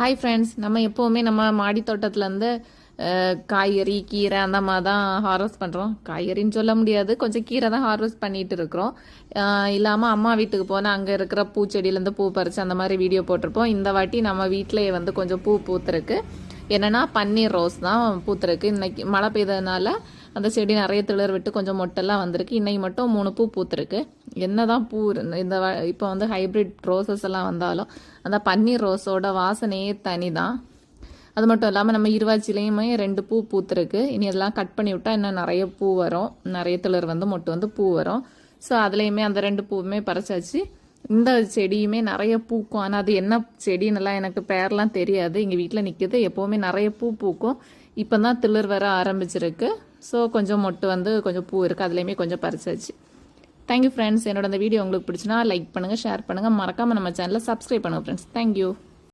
Hi friends, நம்ம எப்போவுமே நம்ம மாடி தோட்டத்துலேருந்து காய்கறி கீரை அந்த மாதிரி தான் ஹார்வெஸ்ட் பண்ணுறோம். காய்கறின்னு சொல்ல முடியாது, கொஞ்சம் கீரை தான் ஹார்வெஸ்ட் பண்ணிட்டு இருக்கிறோம். இல்லாமல் அம்மா வீட்டுக்கு போனால் அங்கே இருக்கிற பூச்செடியிலேருந்து பூ பறித்து அந்த மாதிரி வீடியோ போட்டிருப்போம். இந்த வாட்டி நம்ம வீட்டிலேயே வந்து கொஞ்சம் பூ பூத்துருக்கு. என்னென்னா பன்னீர் ரோஸ் தான் பூத்துருக்கு. இன்னைக்கு மழை பெய்ததுனால அந்த செடி நிறைய திளர் விட்டு கொஞ்சம் மொட்டெல்லாம் வந்திருக்கு. இன்னைக்கு மட்டும் 3 பூ பூத்துருக்கு. என்னதான் பூ இந்த இப்போ வந்து ஹைப்ரிட் ரோசஸ் எல்லாம் வந்தாலும் அந்த பன்னீர் ரோஸோட வாசனையே தனி தான். அது மட்டும் இல்லாமல் நம்ம இருவாச்சிலையுமே 2 பூ பூத்துருக்கு. இனி அதெல்லாம் கட் பண்ணி விட்டால் இன்னும் நிறைய பூ வரும், நிறைய திளர் வந்து மொட்டு வந்து பூ வரும். ஸோ அதுலேயுமே அந்த 2 பூவுமே பறிச்சாச்சு. இந்த செடியுமே நிறைய பூக்கும். ஆனால் அது என்ன செடின்னெல்லாம் எனக்கு பேர்லாம் தெரியாது. எங்கள் வீட்டில் நிற்கிது, எப்போவுமே நிறைய பூ பூக்கும். இப்போ தான் திளர் வர ஆரம்பிச்சிருக்கு. ஸோ கொஞ்சம் மொட்டு வந்து கொஞ்சம் பூ இருக்குது, அதுலேயுமே கொஞ்சம் பறிச்சாச்சு. Thank you friends. என்னோட இந்த வீடியோ உங்களுக்கு பிடிச்சினா லைக் பண்ணுங்கள், ஷேர் பண்ணுங்கள், மறக்காமல் நம்ம சேனலை சப்ஸ்கிரைப் பண்ணுங்கள் ஃப்ரெண்ட்ஸ். தேங்க்யூ.